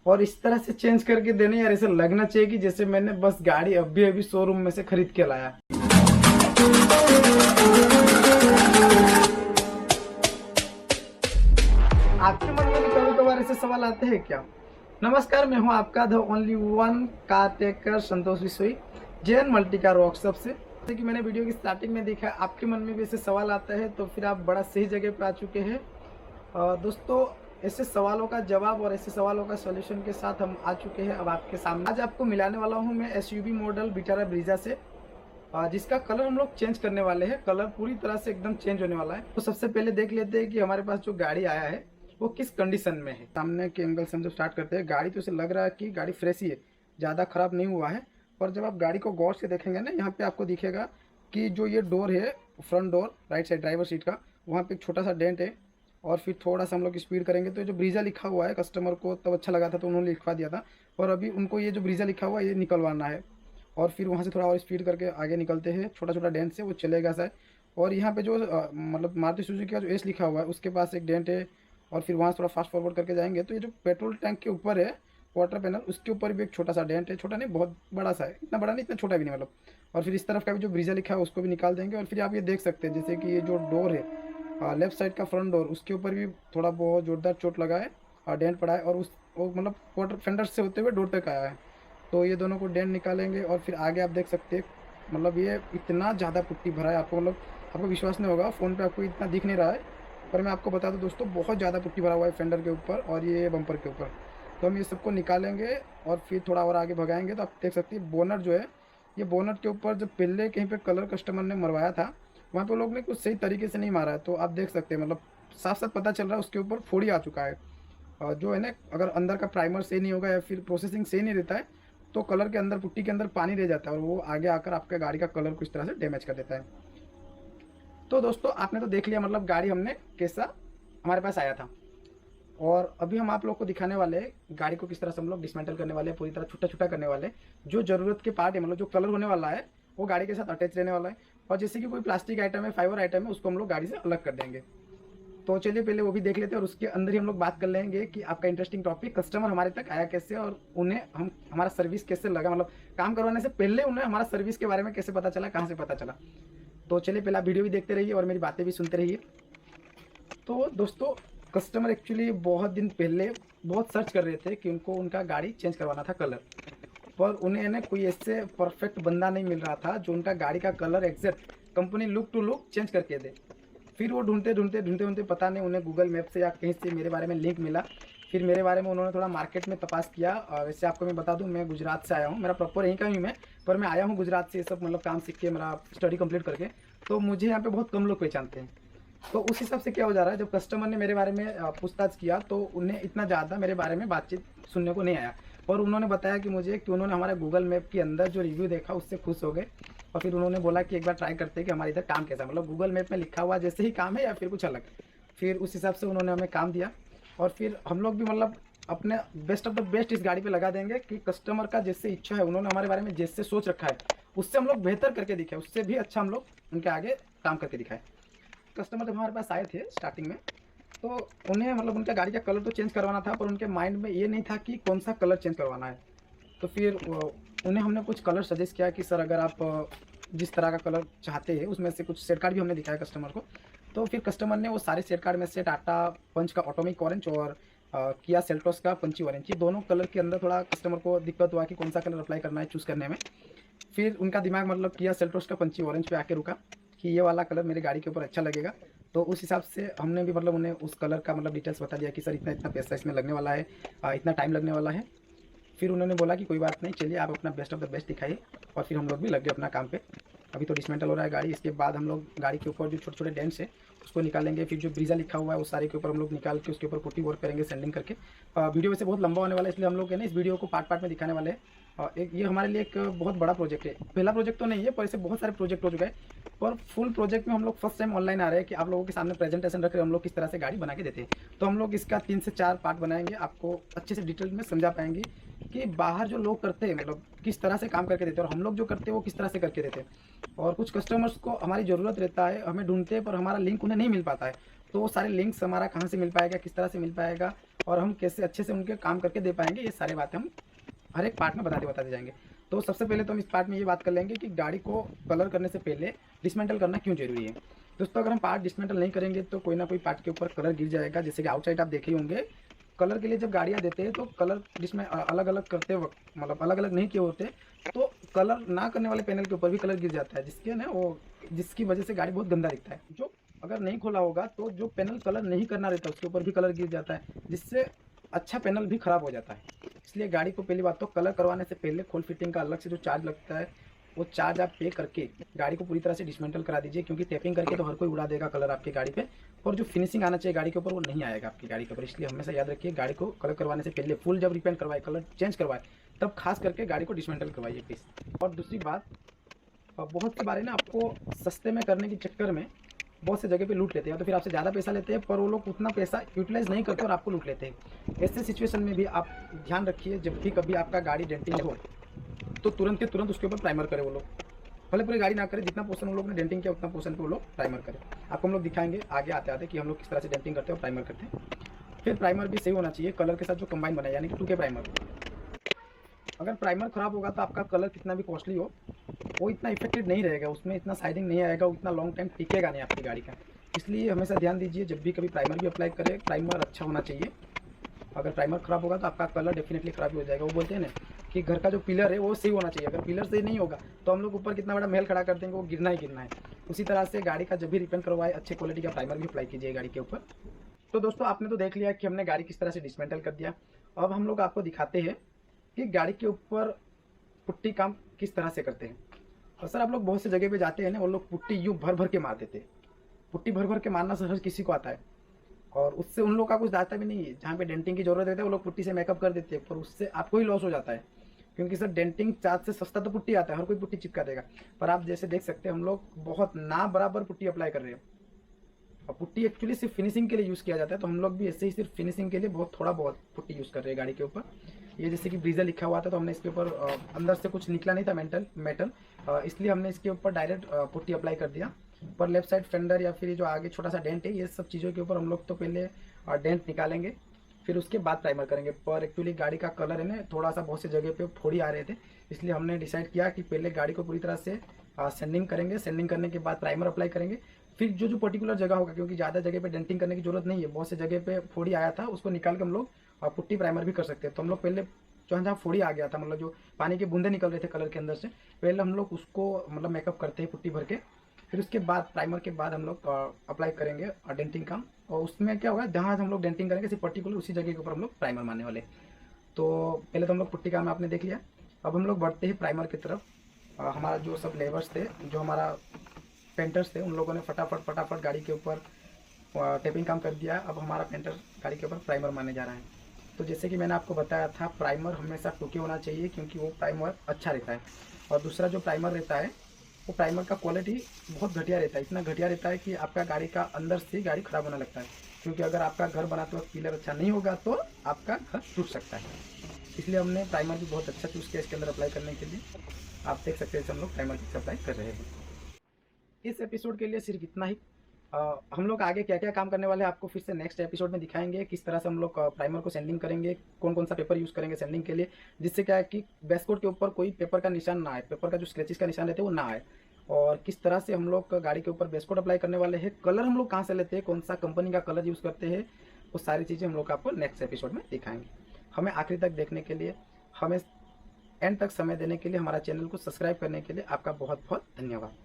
और इस तरह से चेंज करके देने यार, ऐसा लगना चाहिए कि जैसे मैंने बस गाड़ी अभी अभी शोरूम में से खरीद के लाया। आपके मन में भी कभी कभार ऐसे सवाल आते हैं क्या? नमस्कार, मैं हूं आपका the only one car taker Santosh Bishnoi, JN multi car workshop से। जैसे कि मैंने वीडियो की स्टार्टिंग में देखा, आपके मन में भी ऐसे सवाल आता है तो फिर आप बड़ा सही जगह पे आ चुके हैं। दोस्तों, ऐसे सवालों का जवाब और ऐसे सवालों का सॉल्यूशन के साथ हम आ चुके हैं अब आपके सामने। आज आपको मिलाने वाला हूं मैं एसयूवी मॉडल विटारा ब्रीजा से, जिसका कलर हम लोग चेंज करने वाले हैं। कलर पूरी तरह से एकदम चेंज होने वाला है। तो सबसे पहले देख लेते हैं कि हमारे पास जो गाड़ी आया है वो किस कंडीशन में है। सामने के एंगल से हम जब स्टार्ट करते हैं, गाड़ी तो इसे लग रहा है कि गाड़ी फ्रेश ही है, ज़्यादा खराब नहीं हुआ है। और जब आप गाड़ी को गौर से देखेंगे ना, यहाँ पे आपको दिखेगा कि जो ये डोर है, front door right side driver seat का, वहाँ पे एक छोटा सा डेंट है। और फिर थोड़ा सा हम लोग स्पीड करेंगे तो जो ब्रीजा लिखा हुआ है, कस्टमर को तब अच्छा लगा था तो उन्होंने लिखवा दिया था, और अभी उनको ये जो ब्रीजा लिखा हुआ है ये निकलवाना है। और फिर वहाँ से थोड़ा और स्पीड करके आगे निकलते हैं, छोटा छोटा डेंट से वो चलेगा सर। और यहाँ पे जो मतलब मारुति सुजुकी का जो एस लिखा हुआ है उसके पास एक डेंट है। और फिर वहाँ से थोड़ा फास्ट फॉरवर्ड करके जाएंगे तो ये जो पेट्रोल टैंक के ऊपर है, वाटर पैनल, उसके ऊपर भी एक छोटा सा डेंट है। छोटा नहीं, बहुत बड़ा सा है, इतना बड़ा नहीं इतना छोटा भी नहीं मतलब। और फिर इस तरफ का भी जो ब्रीजा लिखा है उसको भी निकाल देंगे। और फिर आप ये देख सकते हैं जैसे कि ये जो डोर है, लेफ्ट साइड का फ्रंट डोर, उसके ऊपर भी थोड़ा बहुत जोरदार चोट लगा है और डेंट पड़ा है। और उस वो मतलब वाटर फेंडर से होते हुए डोर तक आया है। तो ये दोनों को डेंट निकालेंगे। और फिर आगे आप देख सकते हैं, मतलब ये इतना ज़्यादा पुट्टी भरा है, आपको मतलब आपको विश्वास नहीं होगा, फ़ोन पे आपको इतना दिख नहीं रहा है, पर मैं आपको बता दूं दोस्तों, बहुत ज़्यादा पुट्टी भरा हुआ है फेंडर के ऊपर और ये बम्पर के ऊपर। तो हम ये सबको निकालेंगे और फिर थोड़ा और आगे भगाएंगे तो आप देख सकते हैं बोनट जो है, ये बोनट के ऊपर जब पहले कहीं पर कलर कस्टमर ने मरवाया था, वहाँ पर लोग ने कुछ सही तरीके से नहीं मारा है। तो आप देख सकते हैं, मतलब साफ साफ पता चल रहा है उसके ऊपर फोड़ी आ चुका है। और जो है ना, अगर अंदर का प्राइमर सही नहीं होगा या फिर प्रोसेसिंग सही नहीं रहता है तो कलर के अंदर, पुट्टी के अंदर पानी रह जाता है और वो आगे आकर आपके गाड़ी का कलर को इस तरह से डैमेज कर देता है। तो दोस्तों, आपने तो देख लिया मतलब गाड़ी हमने कैसा हमारे पास आया था। और अभी हम आप लोग को दिखाने वाले हैं गाड़ी को किस तरह से हम लोग डिसमेंटल करने वाले हैं, पूरी तरह छुट्टा छुट्टा करने वाले हैं। जो ज़रूरत के पार्ट है, मतलब जो कलर होने वाला है वो गाड़ी के साथ अटैच रहने वाला है। और जैसे कि कोई प्लास्टिक आइटम है, फाइबर आइटम है, उसको हम लोग गाड़ी से अलग कर देंगे। तो चलिए पहले वो भी देख लेते हैं और उसके अंदर ही हम लोग बात कर लेंगे कि आपका इंटरेस्टिंग टॉपिक, कस्टमर हमारे तक आया कैसे और उन्हें हम हमारा सर्विस कैसे लगा, मतलब काम करवाने से पहले उन्हें हमारा सर्विस के बारे में कैसे पता चला, कहाँ से पता चला। तो चलिए पहले आप वीडियो भी देखते रहिए और मेरी बातें भी सुनते रहिए। तो दोस्तों, कस्टमर एक्चुअली बहुत दिन पहले बहुत सर्च कर रहे थे कि उनको उनका गाड़ी चेंज करवाना था कलर, पर उन्हें ना कोई ऐसे परफेक्ट बंदा नहीं मिल रहा था जो उनका गाड़ी का colour exact company look to look change करके दे। फिर वो ढूंढते ढूंढते ढूंढते ढूंढते पता नहीं उन्हें गूगल मैप से या कहीं से मेरे बारे में लिंक मिला। फिर मेरे बारे में उन्होंने थोड़ा मार्केट में तपास किया। वैसे आपको मैं बता दूं, मैं गुजरात से आया हूँ, मेरा प्रॉपर यहीं का ही मैं, पर मैं आया हूँ गुजरात से, ये सब मतलब काम सीख के, मेरा स्टडी कंप्लीट करके। तो मुझे यहाँ पे बहुत कम लोग पहचानते हैं। तो उस हिसाब से क्या हो जा रहा है, जब कस्टमर ने मेरे बारे में पूछताछ किया तो उन्हें इतना ज़्यादा मेरे बारे में बातचीत सुनने को नहीं आया। और उन्होंने बताया कि मुझे कि उन्होंने हमारे गूगल मैप के अंदर जो रिव्यू देखा उससे खुश हो गए। और फिर उन्होंने बोला कि एक बार ट्राई करते हैं कि हमारे इधर काम कैसा, मतलब गूगल मैप में लिखा हुआ जैसे ही काम है या फिर कुछ अलग। फिर उस हिसाब से उन्होंने हमें काम दिया। और फिर हम लोग भी मतलब अपने बेस्ट ऑफ द बेस्ट इस गाड़ी पे लगा देंगे कि कस्टमर का जैसे इच्छा है, उन्होंने हमारे बारे में जैसे सोच रखा है उससे हम लोग बेहतर करके दिखाए, उससे भी अच्छा हम लोग उनके आगे काम करके दिखाए। कस्टमर जब हमारे पास आए थे स्टार्टिंग में, तो उन्हें मतलब उनका गाड़ी का कलर तो चेंज करवाना था, पर उनके माइंड में ये नहीं था कि कौन सा कलर चेंज करवाना है। तो फिर उन्हें हमने कुछ कलर सजेस्ट किया कि सर अगर आप जिस तरह का कलर चाहते हैं उसमें से कुछ सेट कार्ड भी हमने दिखाया कस्टमर को। तो फिर कस्टमर ने वो सारे सेट कार्ड में से टाटा पंच का ऑटोमिक ऑरेंज और किया सेल्टोस का पंची ऑरेंज, ये दोनों कलर के अंदर थोड़ा कस्टमर को दिक्कत हुआ कि कौन सा कलर अप्लाई करना है चूज़ करने में। फिर उनका दिमाग मतलब किया सेल्टोस का पंची ऑरेंज पे आके रुका कि ये वाला कलर मेरे गाड़ी के ऊपर अच्छा लगेगा। तो उस हिसाब से हमने भी मतलब उन्हें उस कलर का मतलब डिटेल्स बता दिया कि सर इतना इतना पैसा इसमें लगने वाला है, इतना टाइम लगने वाला है। फिर उन्होंने बोला कि कोई बात नहीं, चलिए आप अपना बेस्ट ऑफ द बेस्ट दिखाइए। और फिर हम लोग भी लग गए अपना काम पे। अभी तो डिसमेंटल हो रहा है गाड़ी, इसके बाद हम लोग गाड़ी के ऊपर जो छोटे छोटे डेंट्स है उसको निकालेंगे। फिर जो ब्रीजा लिखा हुआ है उस सारे के ऊपर हम लोग निकाल के उसके ऊपर पुट्टी वर्क करेंगे सेंडिंग करके। वीडियो वैसे बहुत लंबा होने वाला है, इसलिए हम लोग है ना इस वीडियो को पार्ट पार्ट में दिखाने वाले हैं। एक ये हमारे लिए एक बहुत बड़ा प्रोजेक्ट है, पहला प्रोजेक्ट तो नहीं है पर ऐसे बहुत सारे प्रोजेक्ट हो चुके हैं। पर फुल प्रोजेक्ट में हम लोग फर्स्ट टाइम ऑनलाइन आ रहे हैं कि आप लोगों के सामने प्रेजेंटेशन रख रहे हैं हम लोग किस तरह से गाड़ी बना के देते हैं। तो हम लोग इसका 3 से 4 पार्ट बनाएंगे, आपको अच्छे से डिटेल में समझा पाएंगे कि बाहर जो लोग करते हैं मतलब किस तरह से काम करके देते हैं और हम लोग जो करते हैं वो किस तरह से करके देते हैं। और कुछ कस्टमर्स को हमारी ज़रूरत रहता है, हमें ढूंढते हैं पर हमारा लिंक उन्हें नहीं मिल पाता है। तो वो सारे लिंक्स हमारा कहाँ से मिल पाएगा, किस तरह से मिल पाएगा, और हम कैसे अच्छे से उनके काम करके दे पाएंगे, ये सारी बातें हम हर एक पार्ट में बताते जाएंगे। तो सबसे पहले तो हम इस पार्ट में ये बात कर लेंगे कि गाड़ी को कलर करने से पहले डिसमेंटल करना क्यों जरूरी है। दोस्तों, अगर हम पार्ट डिसमेंटल नहीं करेंगे तो कोई ना कोई पार्ट के ऊपर कलर गिर जाएगा। जैसे कि आउटसाइड आप देखे होंगे, कलर के लिए जब गाड़ियाँ देते हैं तो कलर जिसमें अलग अलग करते वक्त, मतलब अलग अलग नहीं किए होते, तो कलर ना करने वाले पैनल के ऊपर भी कलर गिर जाता है, जिसके ना वो जिसकी वजह से गाड़ी बहुत गंदा दिखता है। जो अगर नहीं खोला होगा तो जो पैनल कलर नहीं करना रहता उसके ऊपर भी कलर गिर जाता है, जिससे अच्छा पैनल भी ख़राब हो जाता है। इसलिए गाड़ी को पहली बात तो कलर करवाने से पहले खोल फिटिंग का अलग से जो चार्ज लगता है वो चार्ज आप पे करके गाड़ी को पूरी तरह से डिसमेंटल करा दीजिए, क्योंकि टेपिंग करके तो हर कोई उड़ा देगा कलर आपकी गाड़ी पे, और जो फिनिशिंग आना चाहिए गाड़ी के ऊपर वो नहीं आएगा आपकी गाड़ी के ऊपर। इसलिए हमेशा याद रखिए, गाड़ी को कलर करवाने से पहले फुल जब रिपेंट करवाए, कलर चेंज करवाए, तब खास करके गाड़ी को डिसमेंटल करवाइए प्लीज़। और दूसरी बात, बहुत से बारे ना आपको सस्ते में करने के चक्कर में बहुत से जगह पे लूट लेते हैं, तो फिर आपसे ज़्यादा पैसा लेते हैं, पर वो लोग उतना पैसा यूटिलाइज नहीं करते और आपको लूट लेते हैं। ऐसे सिचुएशन में भी आप ध्यान रखिए, जब भी कभी आपका गाड़ी डेंटिंग हो तो तुरंत के तुरंत उसके ऊपर प्राइमर करे वो लोग, भले पूरी गाड़ी ना करे, जितना पोर्शन उन लोग ने डेंटिंग किया उतना पोर्शन पे वो लोग प्राइमर करें। आपको हम लोग दिखाएंगे आगे आते आते कि हम लोग किस तरह से डेंटिंग करते हैं और प्राइमर करते हैं। फिर प्राइमर भी सही होना चाहिए, कलर के साथ जो कंबाइन बना है, यानी कि 2K प्राइमर। अगर प्राइमर खराब होगा तो आपका कलर कितना भी कॉस्टली हो वो इतना इफेक्टिव नहीं रहेगा, उसमें इतना साइडिंग नहीं आएगा, उतना लॉन्ग टाइम टिकेगा नहीं आपकी गाड़ी का। इसलिए हमेशा ध्यान दीजिए, जब भी कभी प्राइमर भी अप्लाई करें, प्राइमर अच्छा होना चाहिए। अगर प्राइमर खराब होगा तो आपका कलर डेफिनेटली खराब हो जाएगा। वो बोलते हैं ना कि घर का जो पिलर है वो सही होना चाहिए, अगर पिलर सही नहीं होगा तो हम लोग ऊपर कितना बड़ा महल खड़ा कर देंगे, वो गिरना ही गिरना है। उसी तरह से गाड़ी का जब भी रिपेंट करवाए, अच्छे क्वालिटी का प्राइमर भी अप्लाई कीजिए गाड़ी के ऊपर। तो दोस्तों, आपने तो देख लिया कि हमने गाड़ी किस तरह से डिसमेंटल कर दिया। अब हम लोग आपको दिखाते हैं कि गाड़ी के ऊपर पुट्टी काम किस तरह से करते हैं। और सर, आप लोग बहुत से जगह पे जाते हैं ना, वो लोग पुट्टी यूँ भर भर के मार देते हैं। पुट्टी भर भर के मारना सर हर किसी को आता है, और उससे उन लोग का कुछ आता भी नहीं है। जहाँ पे डेंटिंग की जरूरत रहती है वो लोग पुट्टी से मेकअप कर देते हैं, पर उससे आपको ही लॉस हो जाता है, क्योंकि सर डेंटिंग चार्ज से सस्ता तो पुट्टी आता है, हर कोई पुट्टी चिपका देगा। पर आप जैसे देख सकते हैं हम लोग बहुत ना बराबर पुट्टी अप्लाई कर रहे हैं, और पुट्टी एक्चुअली सिर्फ फिनिशिंग के लिए यूज़ किया जाता है, तो हम लोग भी ऐसे ही सिर्फ फिनिशिंग के लिए बहुत थोड़ा बहुत पुट्टी यूज़ कर रहे हैं गाड़ी के ऊपर। ये जैसे कि ब्रीजर लिखा हुआ था, तो हमने इसके ऊपर अंदर से कुछ निकला नहीं था मेटल, इसलिए हमने इसके ऊपर डायरेक्ट पुट्टी अप्लाई कर दिया। पर लेफ्ट साइड फेंडर या फिर जो आगे छोटा सा डेंट है, ये सब चीज़ों के ऊपर हम लोग तो पहले डेंट निकालेंगे, फिर उसके बाद प्राइमर करेंगे। पर एक्चुअली गाड़ी का कलर है ना, थोड़ा सा बहुत सी जगह पे फोड़ी आ रहे थे, इसलिए हमने डिसाइड किया कि पहले गाड़ी को पूरी तरह से सैंडिंग करेंगे, सैंडिंग करने के बाद प्राइमर अप्लाई करेंगे। फिर जो पर्टिकुलर जगह होगा, क्योंकि ज़्यादा जगह पे डेंटिंग करने की जरूरत नहीं है, बहुत से जगह पे फोड़ी आया था, उसको निकाल के हम लोग पुट्टी प्राइमर भी कर सकते हैं। तो हम लोग पहले जहाँ फोड़ी आ गया था, मतलब जो पानी के बूंदे निकल रहे थे कलर के अंदर से, पहले हम लोग उसको मतलब मेकअप करते हैं पुट्टी भर के, फिर उसके बाद प्राइमर के बाद हम लोग अप्लाई करेंगे डेंटिंग काम। और उसमें क्या होगा, जहाँ हम लोग डेंटिंग करेंगे सिर्फ पर्टिकुलर उसी जगह के ऊपर हम लोग प्राइमर मारने वाले। तो पहले तो हम लोग पुट्टी काम आपने देख लिया, अब हम लोग बढ़ते हैं प्राइमर की तरफ। हमारा जो सब लेबर्स थे, जो हमारा पेंटर्स थे, उन लोगों ने फटाफट गाड़ी के ऊपर टेपिंग काम कर दिया। अब हमारा पेंटर गाड़ी के ऊपर प्राइमर मारने जा रहा है। तो जैसे कि मैंने आपको बताया था, प्राइमर हमेशा 2K होना चाहिए, क्योंकि वो प्राइमर अच्छा रहता है। और दूसरा जो प्राइमर रहता है, वो प्राइमर का क्वालिटी बहुत घटिया रहता है, इतना घटिया रहता है कि आपका गाड़ी का अंदर से गाड़ी खराब होने लगता है। क्योंकि अगर आपका घर बनाते वक्त पिलर अच्छा नहीं होगा तो आपका घर टूट सकता है। इसलिए हमने प्राइमर भी बहुत अच्छा चूज़ किया इसके अंदर अप्लाई करने के लिए। आप देख सकते हैं हम लोग प्राइमर की अप्लाई कर रहे हैं। इस एपिसोड के लिए सिर्फ इतना ही। हम लोग आगे क्या क्या काम करने वाले हैं आपको फिर से नेक्स्ट एपिसोड में दिखाएंगे। किस तरह से हम लोग प्राइमर को सैंडिंग करेंगे, कौन कौन सा पेपर यूज़ करेंगे सैंडिंग के लिए, जिससे क्या है कि बेस कोट के ऊपर कोई पेपर का निशान ना आए, पेपर का जो स्क्रैचेस का निशान रहते हैं वो ना आए। और किस तरह से हम लोग गाड़ी के ऊपर बेस कोट अप्लाई करने वाले हैं, कलर हम लोग कहाँ से लेते हैं, कौन सा कंपनी का कलर यूज़ करते हैं, वो सारी चीज़ें हम लोग आपको नेक्स्ट एपिसोड में दिखाएंगे। हमें आखिरी तक देखने के लिए, हमें एंड तक समय देने के लिए, हमारा चैनल को सब्सक्राइब करने के लिए आपका बहुत बहुत धन्यवाद।